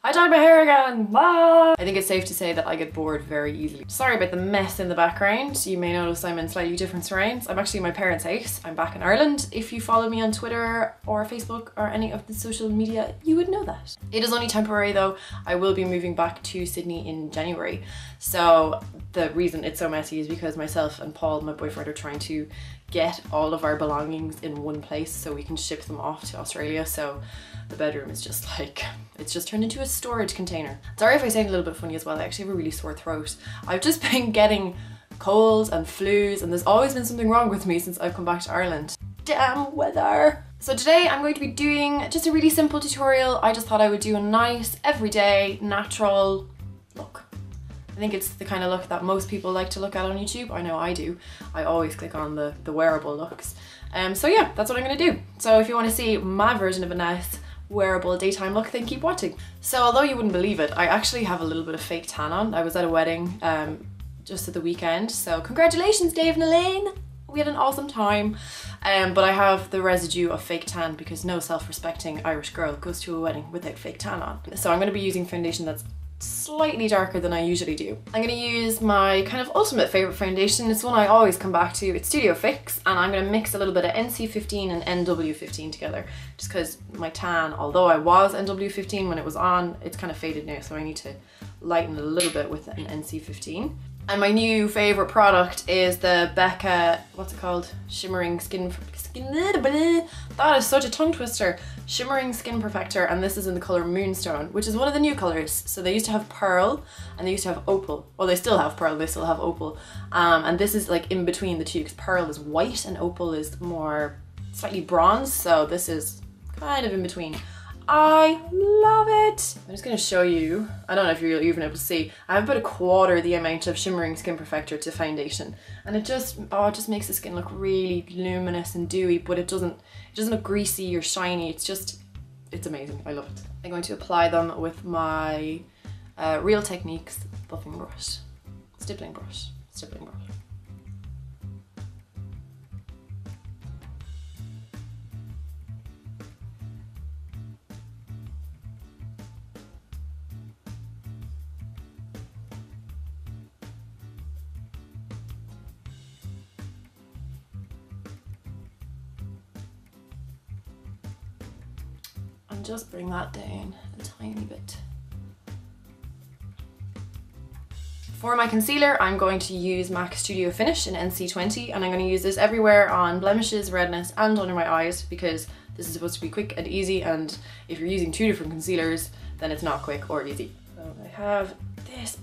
I dyed my hair again! Ah! I think it's safe to say that I get bored very easily. Sorry about the mess in the background. You may notice I'm in slightly different surrounds. I'm actually in my parents' house. I'm back in Ireland. If you follow me on Twitter or Facebook or any of the social media, you would know that. It is only temporary though. I will be moving back to Sydney in January. So the reason it's so messy is because myself and Paul, my boyfriend, are trying to get all of our belongings in one place so we can ship them off to Australia. So the bedroom is just like, it's just turned into a storage container. Sorry if I sound a little bit funny as well. I actually have a really sore throat. I've just been getting colds and flus, and there's always been something wrong with me since I've come back to Ireland. Damn weather. So today I'm going to be doing just a really simple tutorial. I just thought I would do a nice, everyday, natural look. I think it's the kind of look that most people like to look at on YouTube. I know I do. I always click on the wearable looks. So yeah, that's what I'm gonna do. So if you want to see my version of a nice wearable daytime look, then keep watching. So although you wouldn't believe it, I actually have a little bit of fake tan on. I was at a wedding just at the weekend. So congratulations, Dave and Elaine. We had an awesome time. But I have the residue of fake tan because no self-respecting Irish girl goes to a wedding without fake tan on. So I'm gonna be using foundation that's slightly darker than I usually do. I'm going to use my kind of ultimate favourite foundation. It's one I always come back to. It's Studio Fix, and I'm going to mix a little bit of NC15 and NW15 together just because my tan, although I was NW15 when it was on, it's kind of faded now, so I need to lighten it a little bit with an NC15. And my new favourite product is the Becca, what's it called? Shimmering Skin, that is such a tongue twister. Shimmering Skin Perfector, and this is in the colour Moonstone, which is one of the new colours. So they used to have Pearl and they used to have Opal. Well, they still have Pearl, they still have Opal. And this is like in between the two because Pearl is white and Opal is more slightly bronze. So this is kind of in between. I love it. I'm just gonna show you, I don't know if you're even able to see, I have about a quarter the amount of Shimmering Skin Perfector to foundation. And it just, it just makes the skin look really luminous and dewy, but it doesn't look greasy or shiny. It's amazing, I love it. I'm going to apply them with my Real Techniques buffing brush, stippling brush. And just bring that down a tiny bit. For my concealer, I'm going to use MAC Studio Finish in NC20, and I'm going to use this everywhere on blemishes, redness, and under my eyes because this is supposed to be quick and easy, and if you're using two different concealers, then it's not quick or easy. So I have this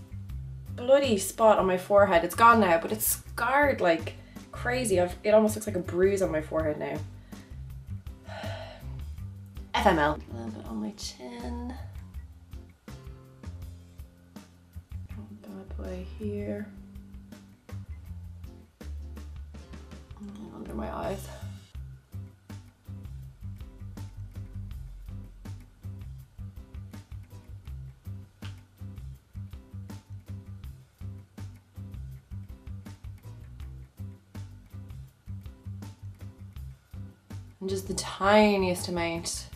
bloody spot on my forehead. It's gone now, but it's scarred like crazy. It almost looks like a bruise on my forehead now. FML. A little bit on my chin. Bad boy here. And under my eyes. And just the tiniest amount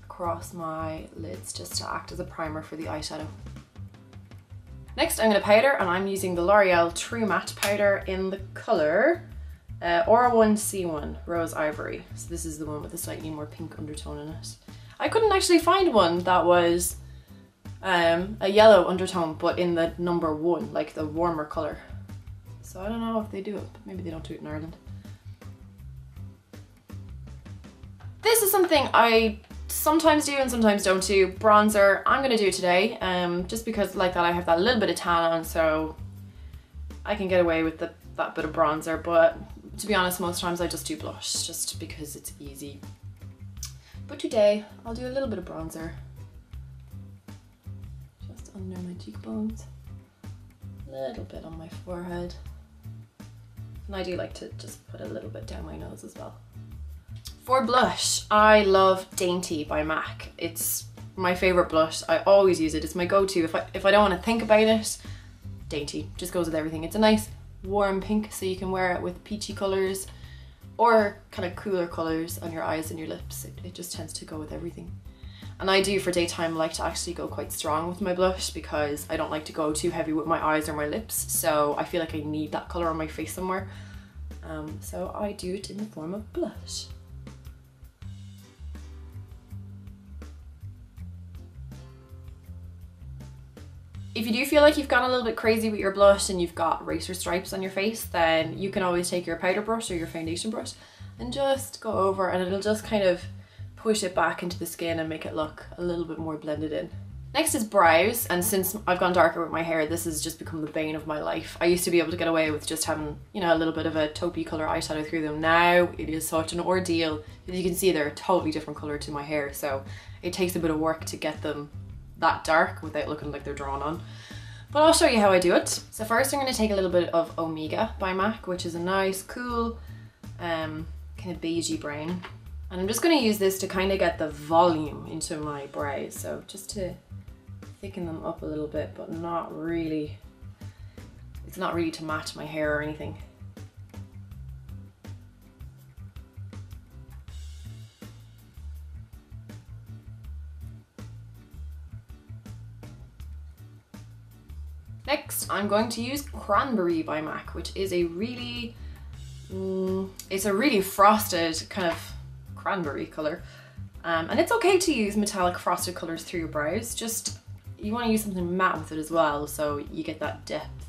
across my lids just to act as a primer for the eyeshadow. Next I'm going to powder, and I'm using the L'Oreal True Matte powder in the colour Aura 1C1 Rose Ivory. So this is the one with a slightly more pink undertone in it. I couldn't actually find one that was a yellow undertone but in the number 1, like the warmer colour. So I don't know if they do it, but maybe they don't do it in Ireland. This is something I sometimes do and sometimes don't do. Bronzer, I'm gonna do it today, just because like that I have that little bit of tan on, so I can get away with that bit of bronzer, but to be honest, most times I just do blush, just because it's easy. But today, I'll do a little bit of bronzer. Just under my cheekbones, a little bit on my forehead. And I do like to just put a little bit down my nose as well. For blush, I love Dainty by MAC. It's my favourite blush. I always use it. It's my go-to. If I don't want to think about it, Dainty just goes with everything. It's a nice warm pink, so you can wear it with peachy colours or kind of cooler colours on your eyes and your lips. It just tends to go with everything. And I do for daytime like to actually go quite strong with my blush because I don't like to go too heavy with my eyes or my lips. So I feel like I need that colour on my face somewhere. So I do it in the form of blush. If you do feel like you've gone a little bit crazy with your blush and you've got racer stripes on your face, then you can always take your powder brush or your foundation brush and just go over, and it'll just kind of push it back into the skin and make it look a little bit more blended in. Next is brows, and since I've gone darker with my hair, this has just become the bane of my life. I used to be able to get away with just having, you know, a little bit of a taupey colour eyeshadow through them. Now it is such an ordeal. As you can see, they're a totally different colour to my hair, so it takes a bit of work to get them that dark without looking like they're drawn on. But I'll show you how I do it. So first I'm going to take a little bit of Omega by MAC, which is a nice, cool, kind of beigey brown. And I'm just going to use this to kind of get the volume into my brows. So just to thicken them up a little bit, but not really, it's not really to match my hair or anything. Next, I'm going to use Cranberry by MAC, which is a really, it's a really frosted kind of cranberry colour. And it's okay to use metallic frosted colours through your brows, just you want to use something matte with it as well, so you get that depth.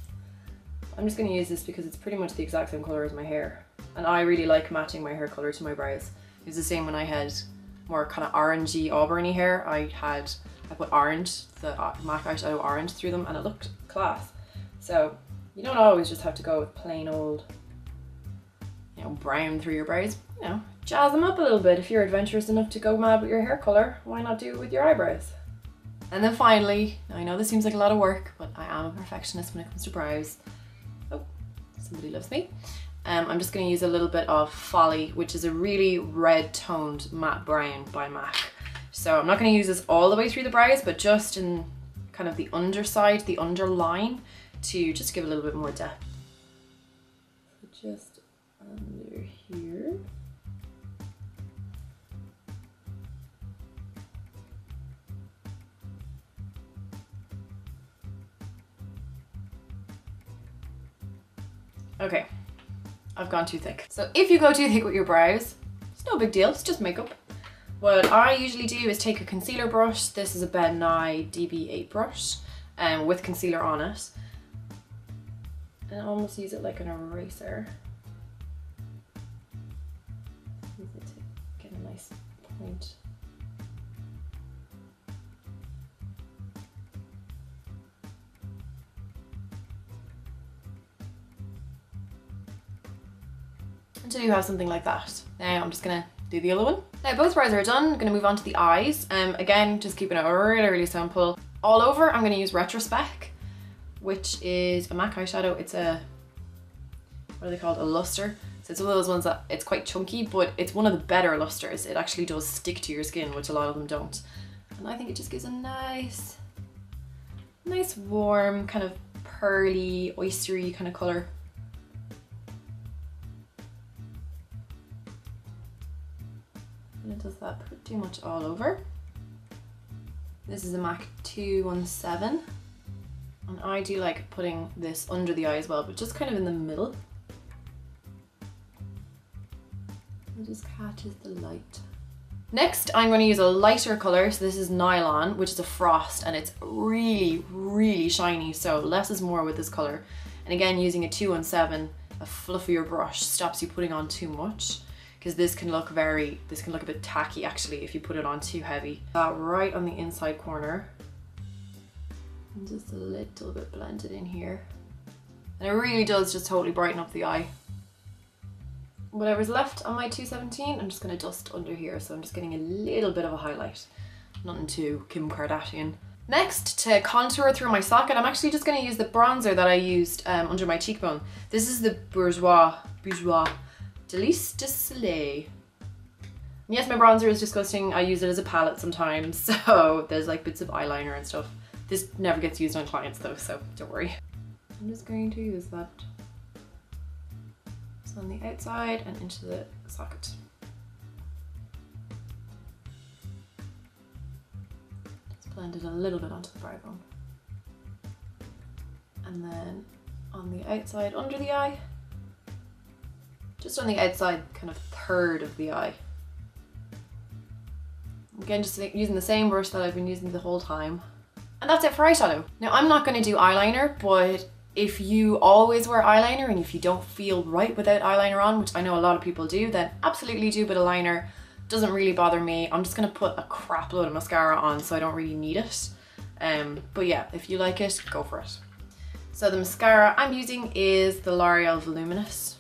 I'm just going to use this because it's pretty much the exact same colour as my hair. And I really like matching my hair colour to my brows. It was the same when I had more kind of orangey, auburny hair. I put orange, the MAC eyeshadow orange through them, and it looked class. So you don't always just have to go with plain old, you know, brown through your brows. You know, jazz them up a little bit. If you're adventurous enough to go mad with your hair colour, why not do it with your eyebrows? And then finally, now I know this seems like a lot of work, but I am a perfectionist when it comes to brows. Oh, somebody loves me. I'm just going to use a little bit of Folly, which is a really red toned matte brown by MAC. So I'm not going to use this all the way through the brows, but just in kind of the underside, the underline, to just give a little bit more depth. So just under here. Okay, I've gone too thick. So if you go too thick with your brows, it's no big deal, it's just makeup. What I usually do is take a concealer brush. This is a Ben Nye DB8 brush with concealer on it. And I almost use it like an eraser. Use it to get a nice point. Until you have something like that. Now I'm just gonna do the other one. Now both brows are done. I'm gonna move on to the eyes. Again, just keeping it really, really simple. All over, I'm gonna use Retrospec, which is a MAC eyeshadow. It's a, what are they called? A luster. So it's one of those ones that it's quite chunky, but it's one of the better lusters. It actually does stick to your skin, which a lot of them don't. And I think it just gives a nice warm, kind of pearly, oystery kind of color. And it does that pretty much all over. This is a MAC 217. And I do like putting this under the eye as well, but just kind of in the middle. It just catches the light. Next, I'm going to use a lighter color. So this is Nylon, which is a frost, and it's really, really shiny. So less is more with this color. And again, using a 217, a fluffier brush stops you putting on too much, because this can look a bit tacky actually if you put it on too heavy. Right on the inside corner. And just a little bit blended in here. And it really does just totally brighten up the eye. Whatever's left on my 217, I'm just going to dust under here. So I'm just getting a little bit of a highlight. Nothing too Kim Kardashian. Next, to contour through my socket, I'm actually just going to use the bronzer that I used under my cheekbone. This is the Bourjois Delice de Soleil. And yes, my bronzer is disgusting. I use it as a palette sometimes, so there's like bits of eyeliner and stuff. This never gets used on clients though, so don't worry. I'm just going to use that just on the outside and into the socket. blend it a little bit onto the brow bone. And then on the outside under the eye, just on the outside kind of third of the eye. Again, just using the same brush that I've been using the whole time. And that's it for eyeshadow. Now I'm not going to do eyeliner, but if you always wear eyeliner and if you don't feel right without eyeliner on, which I know a lot of people do, then absolutely do a bit of liner. Doesn't really bother me. I'm just going to put a crap load of mascara on, so I don't really need it. But yeah, if you like it, go for it. So the mascara I'm using is the L'Oreal Voluminous.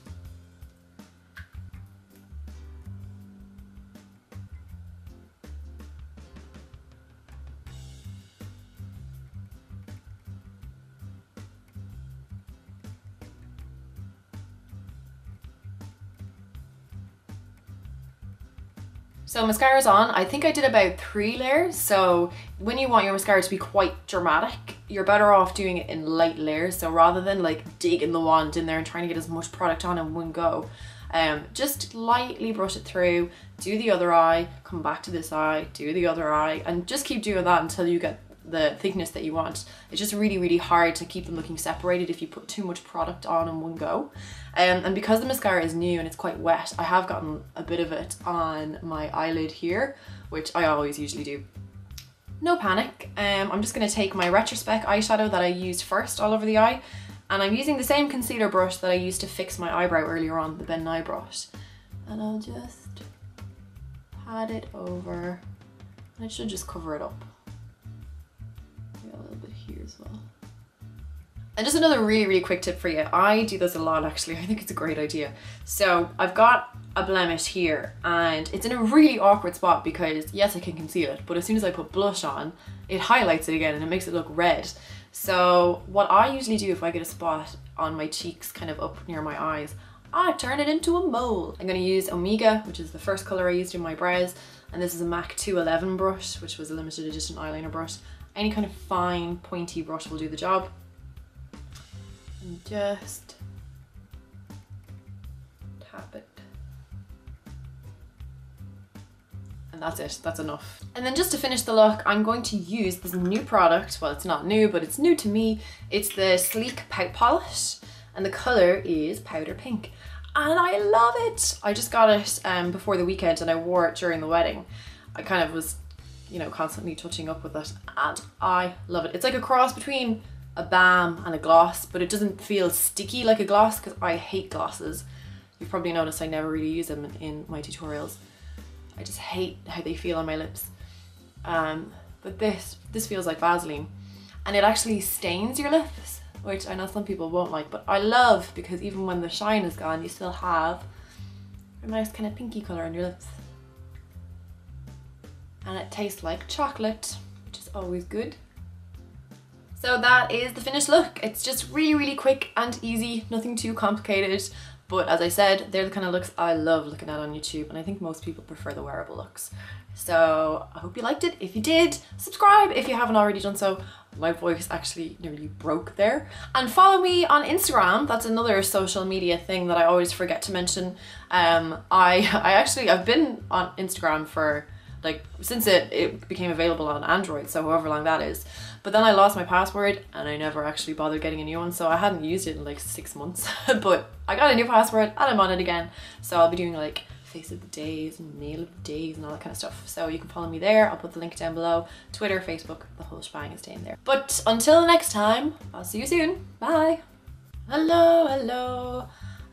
So mascara's on. I think I did about 3 layers. So when you want your mascara to be quite dramatic, you're better off doing it in light layers. So rather than like digging the wand in there and trying to get as much product on in one go, just lightly brush it through, do the other eye, come back to this eye, do the other eye, and just keep doing that until you get the thickness that you want. It's just really, really hard to keep them looking separated if you put too much product on in one go. And because the mascara is new and it's quite wet, I have gotten a bit of it on my eyelid here, which I always usually do. No panic. I'm just going to take my Retrospect eyeshadow that I used first all over the eye, and I'm using the same concealer brush that I used to fix my eyebrow earlier on, the Ben Nye brush. And I'll just pat it over, and it should just cover it up. A little bit here as well. And just another really, really quick tip for you. I do this a lot actually. I think it's a great idea. So I've got a blemish here and it's in a really awkward spot because yes, I can conceal it, but as soon as I put blush on, it highlights it again and it makes it look red. So what I usually do if I get a spot on my cheeks kind of up near my eyes, I turn it into a mole. I'm going to use Omega, which is the first color I used in my brows, and this is a MAC 211 brush, which was a limited edition eyeliner brush. Any kind of fine pointy brush will do the job. And just tap it. And that's it, that's enough. And then just to finish the look, I'm going to use this new product. Well, it's not new, but it's new to me. It's the Sleek Pout Polish, and the color is Powder Pink. And I love it. I just got it before the weekend and I wore it during the wedding. I kind of was, you know, constantly touching up with it and I love it. It's like a cross between a balm and a gloss, but it doesn't feel sticky like a gloss because I hate glosses. You've probably noticed I never really use them in my tutorials. I just hate how they feel on my lips. But this feels like Vaseline, and it actually stains your lips, which I know some people won't like, but I love because even when the shine is gone, you still have a nice kind of pinky color on your lips. And it tastes like chocolate, which is always good. So that is the finished look. It's just really, really quick and easy, nothing too complicated. But as I said, they're the kind of looks I love looking at on YouTube, and I think most people prefer the wearable looks. So I hope you liked it. If you did, subscribe if you haven't already done so. My voice actually nearly broke there. And follow me on Instagram. That's another social media thing that I always forget to mention. I've been on Instagram for like since it became available on Android, so however long that is. But then I lost my password and I never actually bothered getting a new one, so I hadn't used it in like 6 months. But I got a new password and I'm on it again, so I'll be doing like face of the days and nail of the days and all that kind of stuff. So you can follow me there. I'll put the link down below. Twitter, Facebook, the whole shebang is staying there. But until next time, I'll see you soon. Bye. Hello.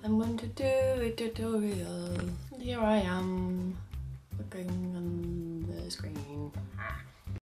I'm going to do a tutorial. Here I am looking on the screen.